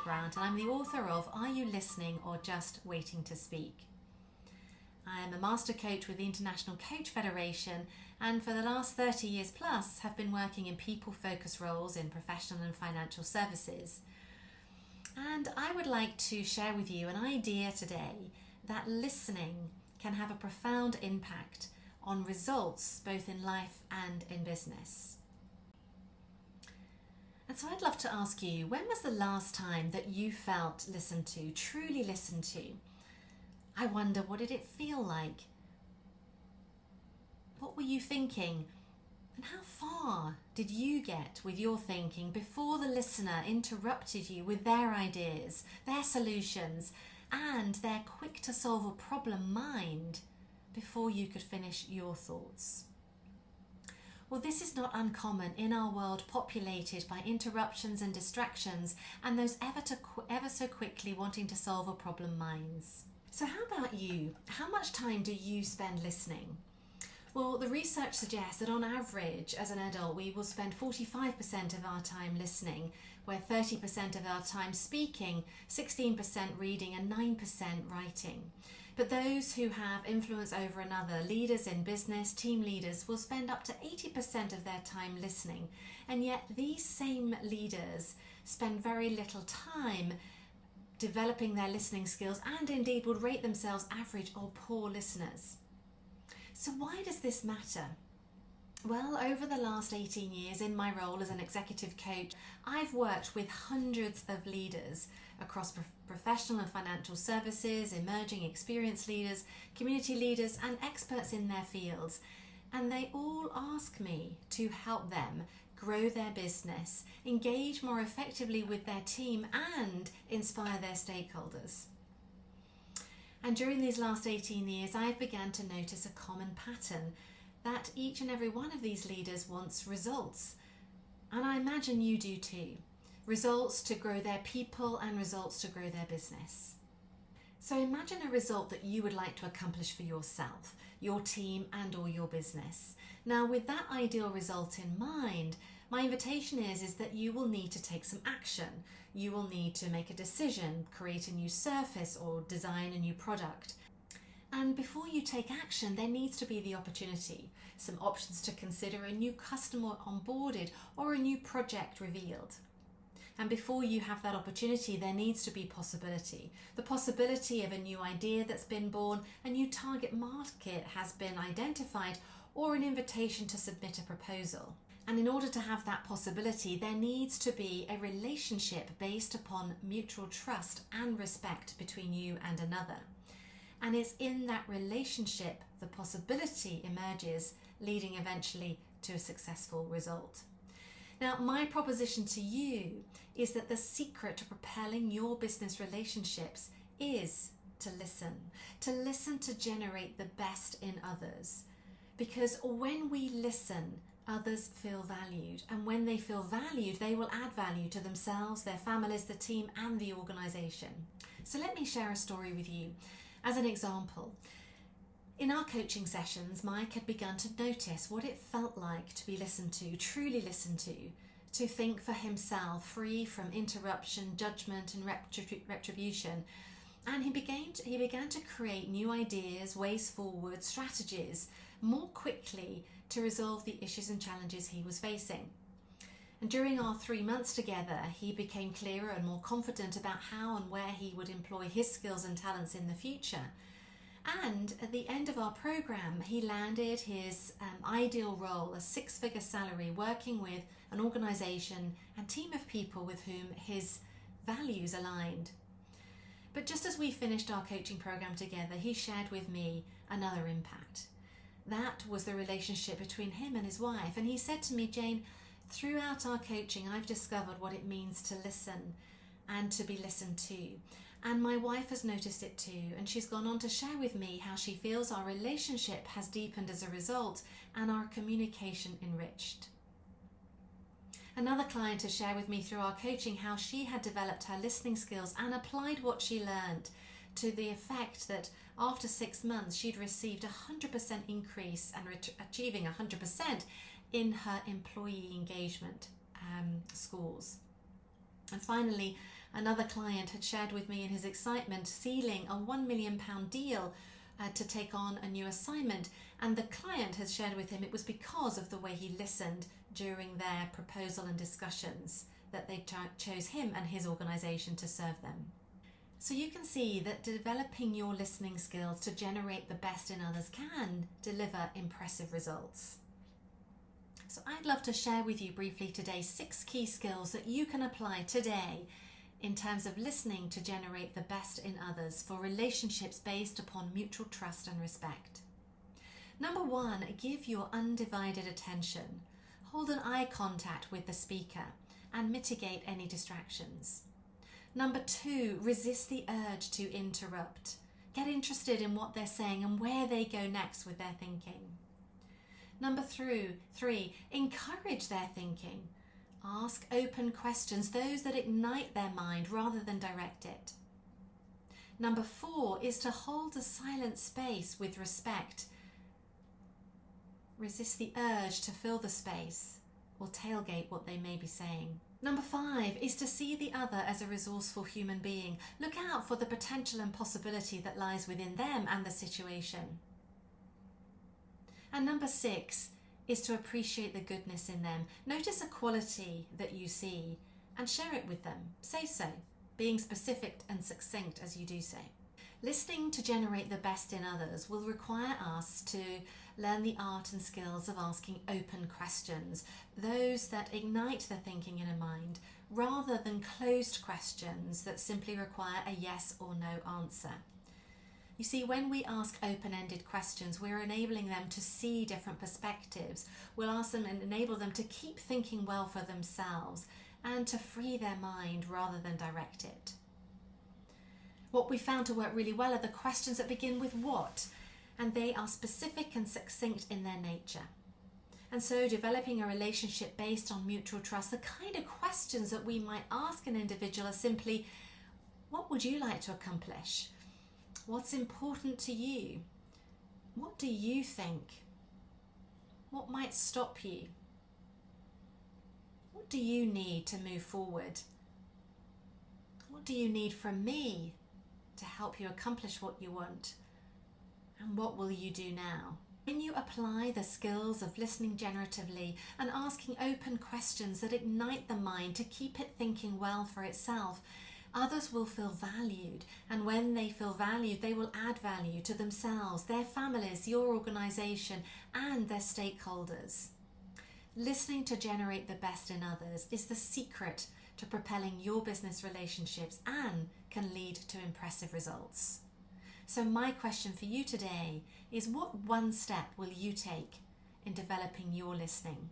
Adshead-Grant, and I'm the author of Are You Listening or Just Waiting to Speak? I am a master coach with the International Coach Federation, and for the last 30 years plus have been working in people-focused roles in professional and financial services. And I would like to share with you an idea today that listening can have a profound impact on results both in life and in business. And so I'd love to ask you, when was the last time that you felt listened to, truly listened to? I wonder, what did it feel like? What were you thinking? And how far did you get with your thinking before the listener interrupted you with their ideas, their solutions, and their quick to solve a problem mind before you could finish your thoughts? Well, this is not uncommon in our world populated by interruptions and distractions and those ever so quickly wanting to solve a problem minds. So how about you? How much time do you spend listening? Well, the research suggests that on average, as an adult, we will spend 45% of our time listening, where 30% of our time speaking, 16% reading and 9% writing. But those who have influence over another, leaders in business, team leaders, will spend up to 80% of their time listening. And yet these same leaders spend very little time developing their listening skills and indeed would rate themselves average or poor listeners. So why does this matter? Well, over the last 18 years in my role as an executive coach, I've worked with hundreds of leaders across professional and financial services, emerging experienced leaders, community leaders, and experts in their fields. And they all ask me to help them grow their business, engage more effectively with their team, and inspire their stakeholders. And during these last 18 years, I've begun to notice a common pattern that each and every one of these leaders wants results. And I imagine you do too. Results to grow their people and results to grow their business. So imagine a result that you would like to accomplish for yourself, your team, and or your business. Now, with that ideal result in mind, my invitation is that you will need to take some action. You will need to make a decision, create a new surface, or design a new product. And before you take action, there needs to be the opportunity, some options to consider, a new customer onboarded, or a new project revealed. And before you have that opportunity, there needs to be possibility. The possibility of a new idea that's been born, a new target market has been identified, or an invitation to submit a proposal. And in order to have that possibility, there needs to be a relationship based upon mutual trust and respect between you and another. And it's in that relationship the possibility emerges, leading eventually to a successful result. Now, my proposition to you is that the secret to propelling your business relationships is to listen to generate the best in others. Because when we listen, others feel valued. And when they feel valued, they will add value to themselves, their families, the team, and the organization. So let me share a story with you. As an example, in our coaching sessions, Mike had begun to notice what it felt like to be listened to, truly listened to think for himself, free from interruption, judgment, and retribution. And he began to create new ideas, ways forward, strategies, more quickly to resolve the issues and challenges he was facing. And during our 3 months together, he became clearer and more confident about how and where he would employ his skills and talents in the future. And at the end of our program, he landed his ideal role, a 6-figure salary, working with an organization and team of people with whom his values aligned. But just as we finished our coaching program together, he shared with me another impact. That was the relationship between him and his wife. And he said to me, Jane, throughout our coaching, I've discovered what it means to listen and to be listened to. And my wife has noticed it too. And she's gone on to share with me how she feels our relationship has deepened as a result and our communication enriched. Another client has shared with me through our coaching how she had developed her listening skills and applied what she learned to the effect that after 6 months she'd received 100% increase and achieving 100% in her employee engagement scores. And finally, Another client had shared with me in his excitement sealing a £1 million deal to take on a new assignment, and the client has shared with him it was because of the way he listened during their proposal and discussions that they chose him and his organisation to serve them. So you can see that developing your listening skills to generate the best in others can deliver impressive results. So I'd love to share with you briefly today 6 key skills that you can apply today in terms of listening to generate the best in others for relationships based upon mutual trust and respect. Number 1, give your undivided attention. Hold an eye contact with the speaker and mitigate any distractions. Number 2, resist the urge to interrupt. Get interested in what they're saying and where they go next with their thinking. Number 3, encourage their thinking. Ask open questions, those that ignite their mind rather than direct it. Number 4 is to hold a silent space with respect. Resist the urge to fill the space or tailgate what they may be saying. Number 5 is to see the other as a resourceful human being. Look out for the potential and possibility that lies within them and the situation. And number 6 is to appreciate the goodness in them. Notice a quality that you see and share it with them. Say so, being specific and succinct as you do so. Listening to generate the best in others will require us to learn the art and skills of asking open questions, those that ignite the thinking in a mind, rather than closed questions that simply require a yes or no answer. You see, when we ask open-ended questions, we're enabling them to see different perspectives. We'll ask them and enable them to keep thinking well for themselves and to free their mind rather than direct it. What we found to work really well are the questions that begin with what, and they are specific and succinct in their nature. And so developing a relationship based on mutual trust, the kind of questions that we might ask an individual are simply, what would you like to accomplish? What's important to you? What do you think? What might stop you? What do you need to move forward? What do you need from me to help you accomplish what you want? And what will you do now? When you apply the skills of listening generatively and asking open questions that ignite the mind to keep it thinking well for itself, others will feel valued, and when they feel valued, they will add value to themselves, their families, your organisation, and their stakeholders. Listening to generate the best in others is the secret to propelling your business relationships and can lead to impressive results. So my question for you today is, what one step will you take in developing your listening?